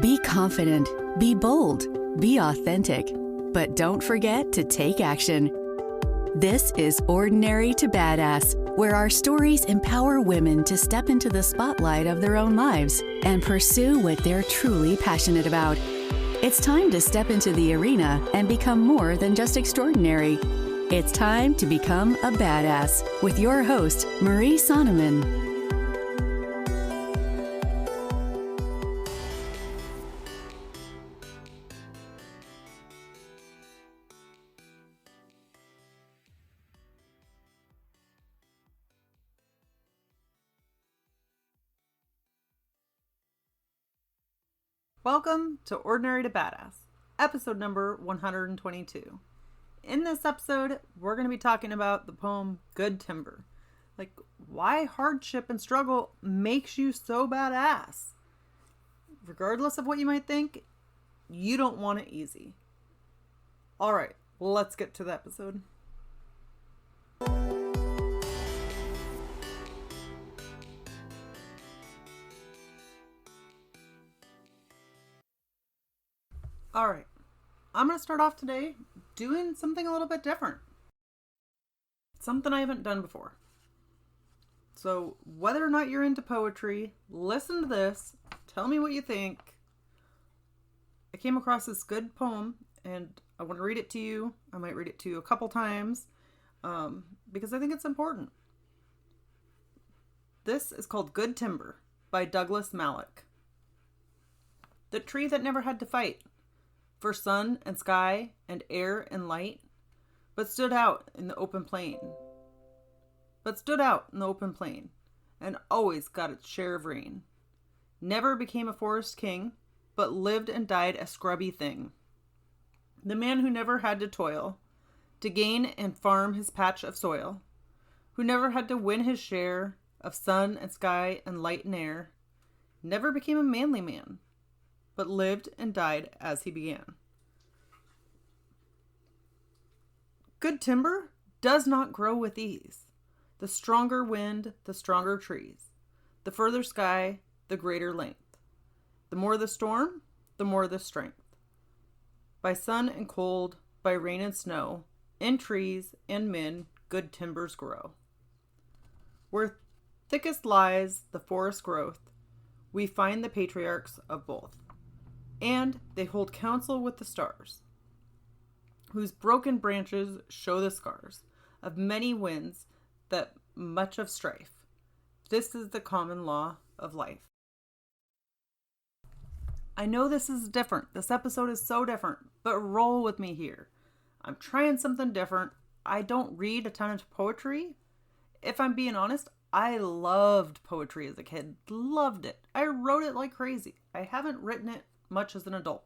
Be confident, be bold, be authentic, but don't forget to take action. This is Ordinary to Badass, where our stories empower women to step into the spotlight of their own lives and pursue what they're truly passionate about. It's time to step into the arena and become more than just extraordinary. It's time to become a badass with your host, Marie Sonneman. Welcome to Ordinary to Badass, episode number 122. In this episode, we're going to be talking about the poem Good Timber. Like, why hardship and struggle makes you so badass. Regardless of what you might think, you don't want it easy. Alright, let's get to the episode. Alright, I'm going to start off today doing something a little bit different. Something I haven't done before. So, whether or not you're into poetry, listen to this, tell me what you think. I came across this good poem, and I want to read it to you. I might read it to you a couple times, because I think it's important. This is called Good Timber by Douglas Malloch. The tree that never had to fight for sun and sky and air and light, but stood out in the open plain. And always got its share of rain. Never became a forest king, but lived and died a scrubby thing. The man who never had to toil to gain and farm his patch of soil, who never had to win his share of sun and sky and light and air, never became a manly man, but lived and died as he began. Good timber does not grow with ease. The stronger wind, the stronger trees. The further sky, the greater length. The more the storm, the more the strength. By sun and cold, by rain and snow, in trees and men, good timbers grow. Where thickest lies the forest growth, we find the patriarchs of both. And they hold counsel with the stars, whose broken branches show the scars of many winds that much of strife. This is the common law of life. I know this is different. This episode is so different, but roll with me here. I'm trying something different. I don't read a ton of poetry. If I'm being honest, I loved poetry as a kid. Loved it. I wrote it like crazy. I haven't written it much as an adult.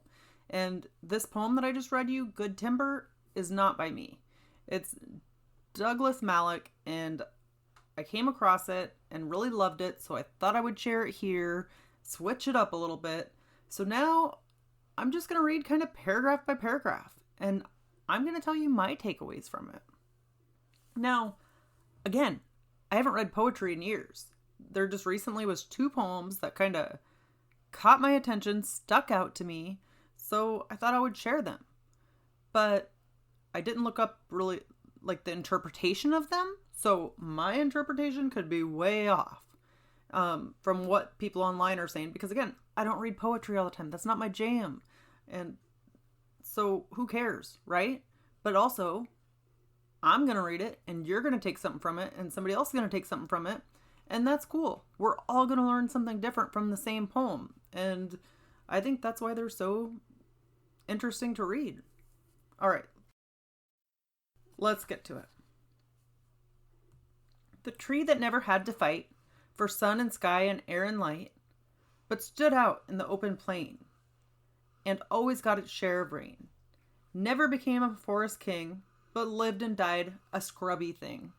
And this poem that I just read you, Good Timber, is not by me. It's Douglas Malloch, and I came across it and really loved it, so I thought I would share it here, switch it up a little bit. So now I'm just going to read kind of paragraph by paragraph, and I'm going to tell you my takeaways from it. Now, again, I haven't read poetry in years. There just recently was 2 poems that kind of caught my attention, stuck out to me, so I thought I would share them. But I didn't look up really like the interpretation of them, so my interpretation could be way off from what people online are saying, because again, I don't read poetry all the time. That's not my jam. And so who cares, right? But also, I'm going to read it, and you're going to take something from it, and somebody else is going to take something from it. And that's cool. We're all going to learn something different from the same poem. And I think that's why they're so interesting to read. All right. Let's get to it. The tree that never had to fight for sun and sky and air and light, but stood out in the open plain and always got its share of rain. Never became a forest king, but lived and died a scrubby thing.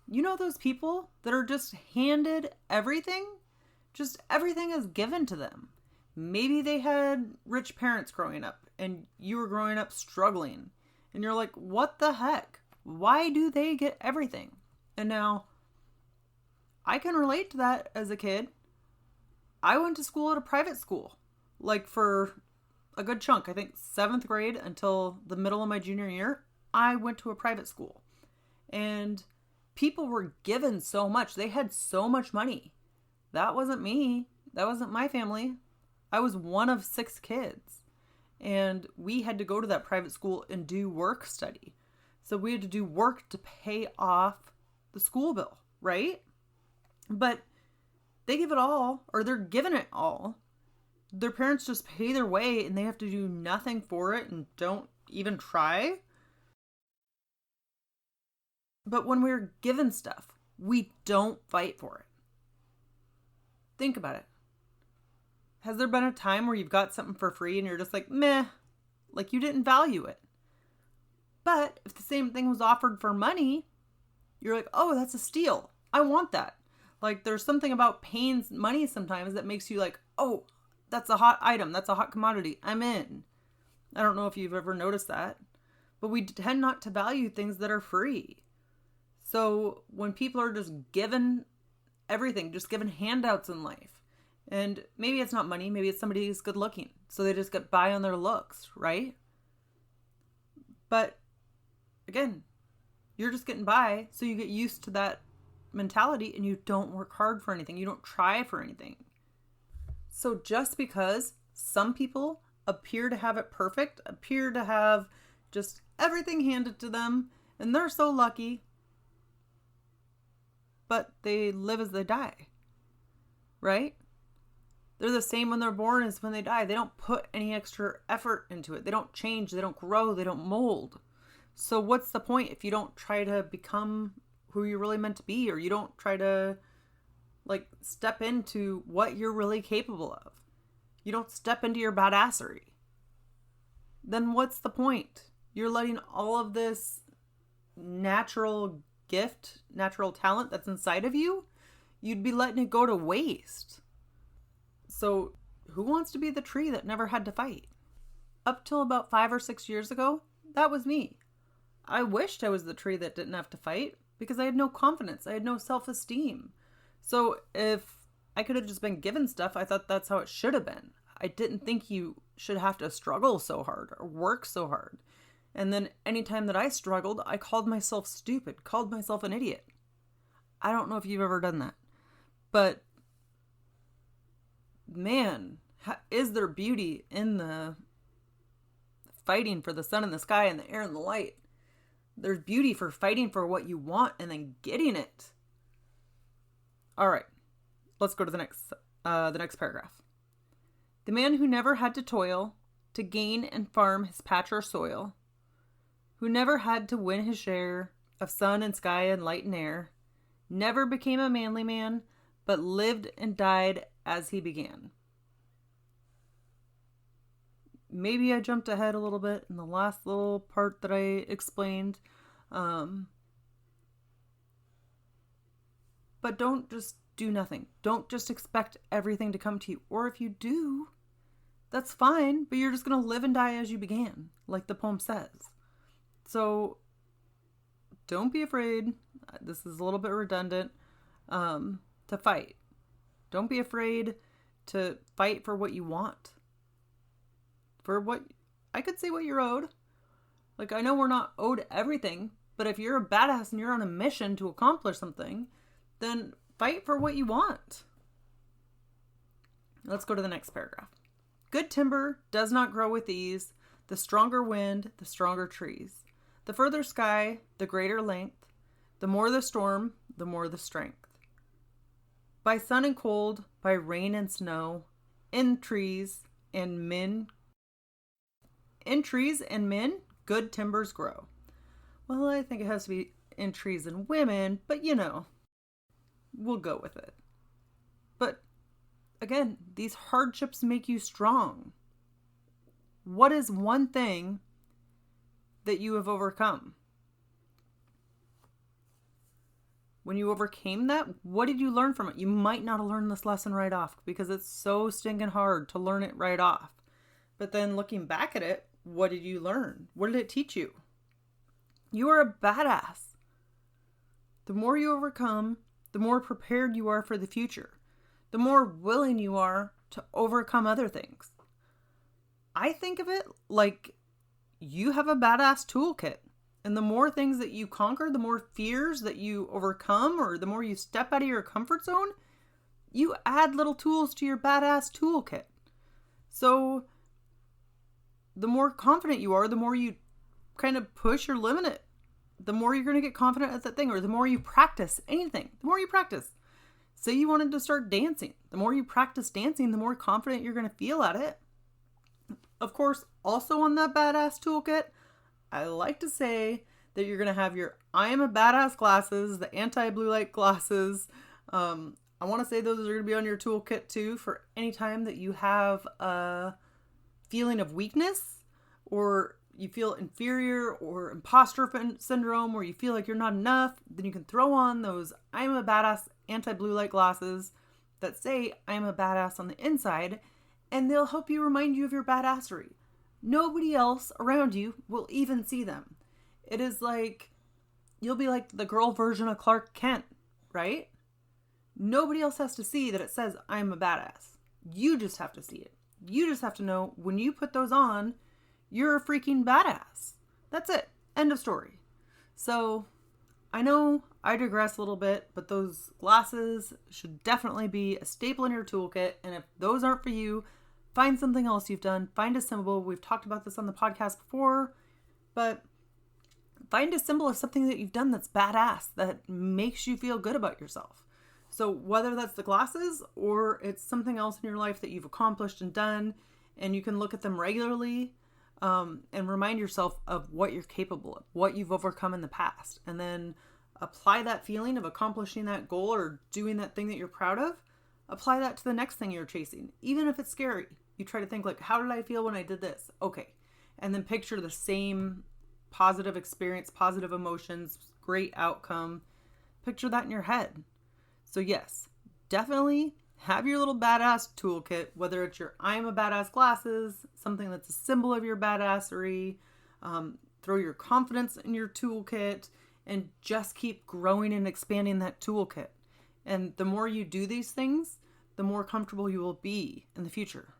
You know those people that are just handed everything? Just everything is given to them. Maybe they had rich parents growing up and you were growing up struggling. And you're like, what the heck? Why do they get everything? And now, I can relate to that as a kid. I went to school at a private school, like for a good chunk. I think 7th grade until the middle of my junior year, I went to a private school. And people were given so much. They had so much money. That wasn't me. That wasn't my family. I was one of 6 kids. And we had to go to that private school and do work study. So we had to do work to pay off the school bill, right? But they give it all, or they're given it all. Their parents just pay their way and they have to do nothing for it and don't even try. But when we're given stuff, we don't fight for it. Think about it. Has there been a time where you've got something for free and you're just like, meh, like you didn't value it? But if the same thing was offered for money, you're like, oh, that's a steal. I want that. Like there's something about paying money sometimes that makes you like, oh, that's a hot item. That's a hot commodity. I'm in. I don't know if you've ever noticed that, but we tend not to value things that are free. So when people are just given everything, just given handouts in life, and maybe it's not money, maybe it's somebody who's good looking, so they just get by on their looks, right? But again, you're just getting by, so you get used to that mentality and you don't work hard for anything. You don't try for anything. So just because some people appear to have it perfect, appear to have just everything handed to them, and they're so lucky, but they live as they die, right? They're the same when they're born as when they die. They don't put any extra effort into it. They don't change. They don't grow. They don't mold. So what's the point if you don't try to become who you're really meant to be, or you don't try to like step into what you're really capable of? You don't step into your badassery. Then what's the point? You're letting all of this natural gift, natural talent that's inside of you, you'd be letting it go to waste. So who wants to be the tree that never had to fight? Up till about 5 or 6 years ago, that was me. I wished I was the tree that didn't have to fight because I had no confidence. I had no self-esteem. So if I could have just been given stuff, I thought that's how it should have been. I didn't think you should have to struggle so hard or work so hard. And then anytime that I struggled, I called myself stupid, called myself an idiot. I don't know if you've ever done that. But man, is there beauty in the fighting for the sun and the sky and the air and the light? There's beauty for fighting for what you want and then getting it. All right, let's go to the next paragraph. The man who never had to toil to gain and farm his patch or soil, who never had to win his share of sun and sky and light and air, never became a manly man, but lived and died as he began. Maybe I jumped ahead a little bit in the last little part that I explained. But don't just do nothing. Don't just expect everything to come to you. Or if you do, that's fine, but you're just going to live and die as you began, like the poem says. So don't be afraid. This is a little bit redundant, to fight. Don't be afraid to fight for what you want. For what, I could say what you're owed. Like, I know we're not owed everything, but if you're a badass and you're on a mission to accomplish something, then fight for what you want. Let's go to the next paragraph. Good timber does not grow with ease. The stronger wind, the stronger trees. The further sky, the greater length. The more the storm, the more the strength. By sun and cold, by rain and snow, in trees and men, good timbers grow. Well, I think it has to be in trees and women, but you know, we'll go with it. But again, these hardships make you strong. What is one thing that you have overcome? When you overcame that, what did you learn from it? You might not have learned this lesson right off because it's so stinking hard to learn it right off. But then looking back at it, what did you learn? What did it teach you? You are a badass. The more you overcome, the more prepared you are for the future. the more willing you are to overcome other things. I think of it like you have a badass toolkit. And the more things that you conquer, the more fears that you overcome, or the more you step out of your comfort zone, you add little tools to your badass toolkit. So the more confident you are, the more you kind of push your limit, the more you're going to get confident at that thing, or the more you practice anything, the more you practice. Say you wanted to start dancing. The more you practice dancing, the more confident you're going to feel at it. Of course, also on that badass toolkit, I like to say that you're going to have your I am a badass glasses, the anti-blue light glasses. I want to say those are going to be on your toolkit too for any time that you have a feeling of weakness, or you feel inferior, or imposter syndrome, or you feel like you're not enough. Then you can throw on those I am a badass anti-blue light glasses that say I am a badass on the inside, and they'll help you remind you of your badassery. Nobody else around you will even see them. It is like, you'll be like the girl version of Clark Kent, right? Nobody else has to see that it says, I'm a badass. You just have to see it. You just have to know when you put those on, you're a freaking badass. That's it. End of story. So I know I digress a little bit, but those glasses should definitely be a staple in your toolkit. And if those aren't for you, find something else you've done. Find a symbol. We've talked about this on the podcast before, but find a symbol of something that you've done that's badass, that makes you feel good about yourself. So whether that's the glasses or it's something else in your life that you've accomplished and done, and you can look at them regularly and remind yourself of what you're capable of, what you've overcome in the past, and then apply that feeling of accomplishing that goal or doing that thing that you're proud of. Apply that to the next thing you're chasing, even if it's scary. You try to think like, how did I feel when I did this? Okay. And then picture the same positive experience, positive emotions, great outcome. Picture that in your head. So yes, definitely have your little badass toolkit, whether it's your I'm a badass glasses, something that's a symbol of your badassery. Throw your confidence in your toolkit and just keep growing and expanding that toolkit. And the more you do these things, the more comfortable you will be in the future.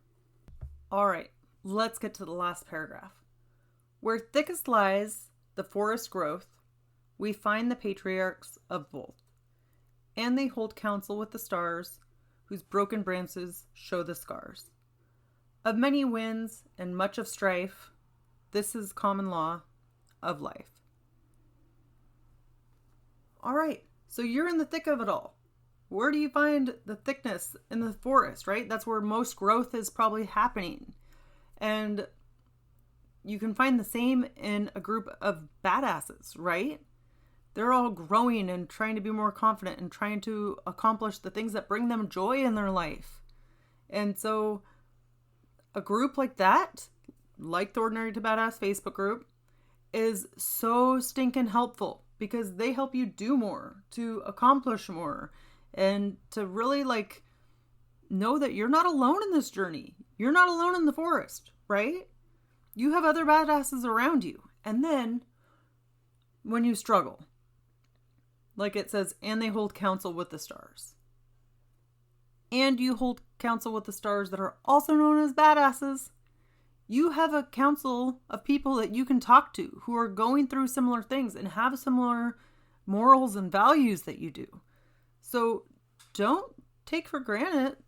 All right, let's get to the last paragraph. Where thickest lies the forest growth, we find the patriarchs of both. And they hold counsel with the stars, whose broken branches show the scars. Of many winds and much of strife, this is common law of life. All right, so you're in the thick of it all. Where do you find the thickness? In the forest, right? That's where most growth is probably happening. And you can find the same in a group of badasses, right? They're all growing and trying to be more confident and trying to accomplish the things that bring them joy in their life. And so a group like that, like the Ordinary to Badass Facebook group, is so stinking helpful because they help you do more, to accomplish more, and to really know that you're not alone in this journey. You're not alone in the forest, right? You have other badasses around you. And then when you struggle, like it says, and they hold counsel with the stars. And you hold counsel with the stars that are also known as badasses. You have a council of people that you can talk to who are going through similar things and have similar morals and values that you do. So don't take for granted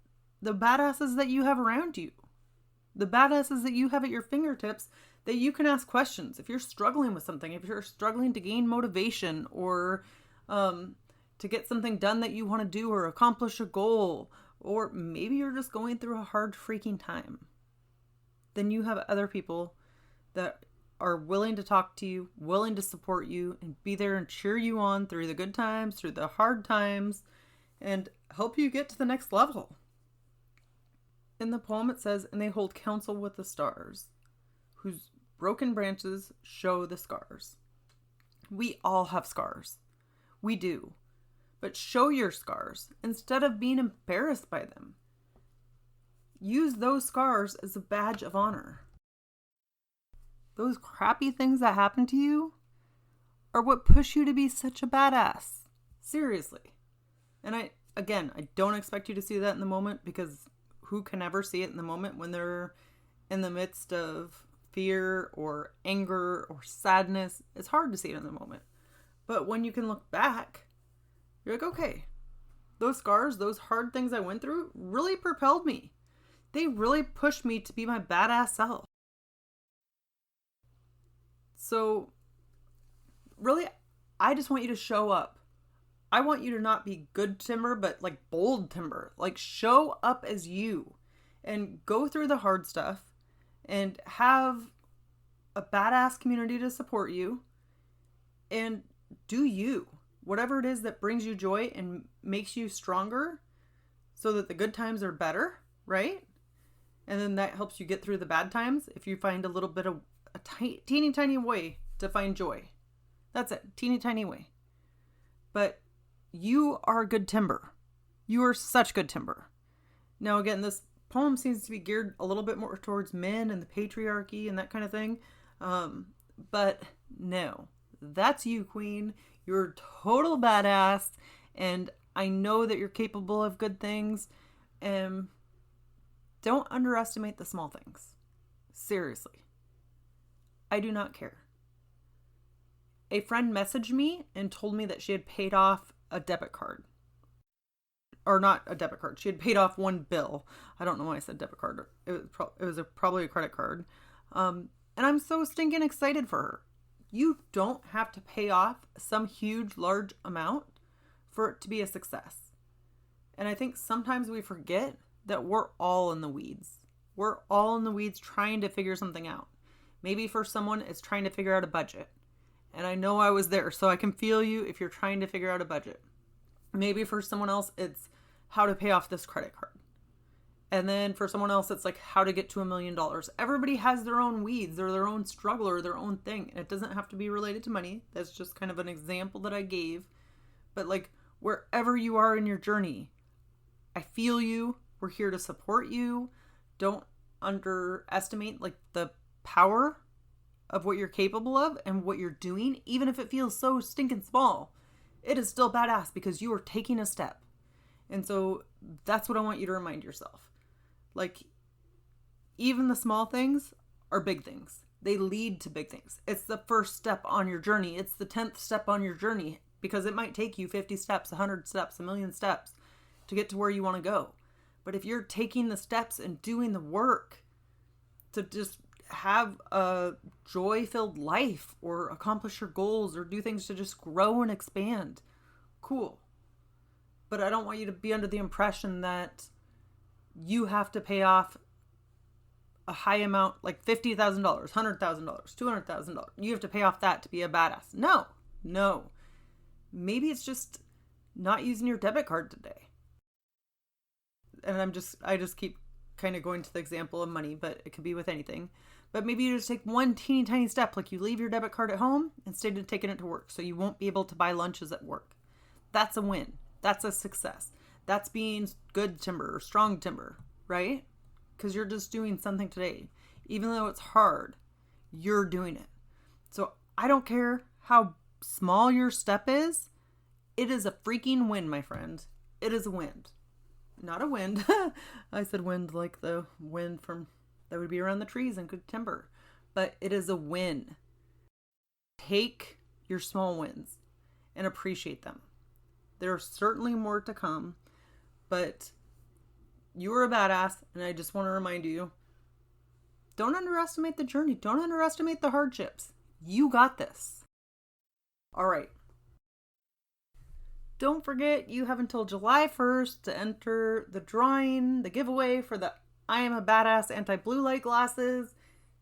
the badasses that you have around you. The badasses that you have at your fingertips that you can ask questions. If you're struggling with something, if you're struggling to gain motivation or to get something done that you want to do or accomplish a goal, or maybe you're just going through a hard freaking time, then you have other people that are willing to talk to you, willing to support you, and be there and cheer you on through the good times, through the hard times, and help you get to the next level. In the poem it says, and they hold counsel with the stars, whose broken branches show the scars. We all have scars. We do. But show your scars instead of being embarrassed by them. Use those scars as a badge of honor. Those crappy things that happen to you are what push you to be such a badass. Seriously. And again, I don't expect you to see that in the moment, because who can ever see it in the moment when they're in the midst of fear or anger or sadness? It's hard to see it in the moment. But when you can look back, you're like, okay, those scars, those hard things I went through really propelled me. They really pushed me to be my badass self. So really, I just want you to show up. I want you to not be good timber, but like bold timber. Like, show up as you and go through the hard stuff and have a badass community to support you, and do you. Whatever it is that brings you joy and makes you stronger so that the good times are better, right? And then that helps you get through the bad times if you find a little bit of a teeny tiny way to find joy. That's it. Teeny tiny way. But you are good timber. You are such good timber. Now, again, this poem seems to be geared a little bit more towards men and the patriarchy and that kind of thing. But no, that's you, queen. You're total badass. And I know that you're capable of good things. And don't underestimate the small things. Seriously. I do not care. A friend messaged me and told me that she had paid off a debit card. Or not a debit card. She had paid off one bill. I don't know why I said debit card. It was probably a credit card. And I'm so stinking excited for her. You don't have to pay off some huge, large amount for it to be a success. And I think sometimes we forget that we're all in the weeds. We're all in the weeds trying to figure something out. Maybe for someone, it's trying to figure out a budget. And I know I was there, so I can feel you if you're trying to figure out a budget. Maybe for someone else, it's how to pay off this credit card. And then for someone else, it's like how to get to $1 million. Everybody has their own weeds or their own struggle or their own thing. And it doesn't have to be related to money. That's just kind of an example that I gave. But like, wherever you are in your journey, I feel you. We're here to support you. Don't underestimate like the power of what you're capable of and what you're doing. Even if it feels so stinking small, it is still badass because you are taking a step. And so that's what I want you to remind yourself. Like, even the small things are big things. They lead to big things. It's the first step on your journey. It's the 10th step on your journey, because it might take you 50 steps, 100 steps, 1,000,000 steps to get to where you want to go. But if you're taking the steps and doing the work to just have a joy-filled life or accomplish your goals or do things to just grow and expand, cool. But I don't want you to be under the impression that you have to pay off a high amount, like $50,000, $100,000, $200,000. You have to pay off that to be a badass. No. Maybe it's just not using your debit card today. And I just keep kind of going to the example of money, but it could be with anything. But maybe you just take one teeny tiny step, like you leave your debit card at home instead of taking it to work, so you won't be able to buy lunches at work. That's a win. That's a success. That's being good timber or strong timber, right? Because you're just doing something today. Even though it's hard, you're doing it. So I don't care how small your step is. It is a freaking win, my friend. It is a win. Not a wind. I said wind like the wind from that would be around the trees and good timber. But it is a win. Take your small wins and appreciate them. There's certainly more to come, but you are a badass, and I just want to remind you, don't underestimate the journey. Don't underestimate the hardships. You got this. All right. Don't forget, you have until July 1st to enter the drawing, the giveaway for the I Am a Badass Anti-Blue Light Glasses.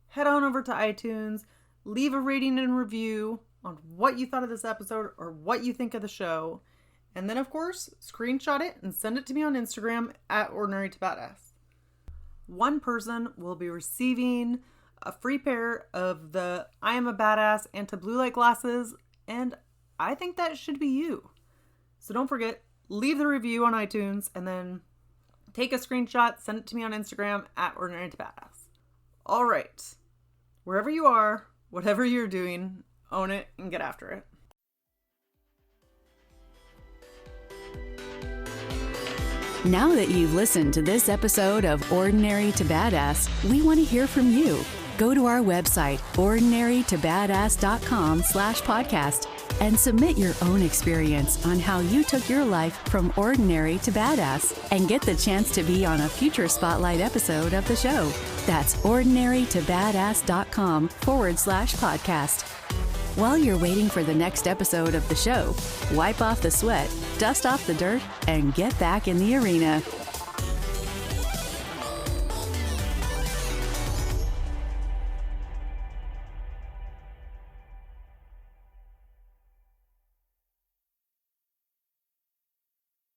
Head on over to iTunes, leave a rating and review on what you thought of this episode or what you think of the show. And then, of course, screenshot it and send it to me on Instagram at Ordinary to Badass. One person will be receiving a free pair of the I Am a Badass Anti-Blue Light Glasses, and I think that should be you. So don't forget, leave the review on iTunes and then take a screenshot, send it to me on Instagram at Ordinary to Badass. All right. Wherever you are, whatever you're doing, own it and get after it. Now that you've listened to this episode of Ordinary to Badass, we want to hear from you. Go to our website, ordinarytobadass.com/podcast, and submit your own experience on how you took your life from ordinary to badass and get the chance to be on a future Spotlight episode of the show. That's ordinarytobadass.com/podcast. While you're waiting for the next episode of the show, wipe off the sweat, dust off the dirt, and get back in the arena.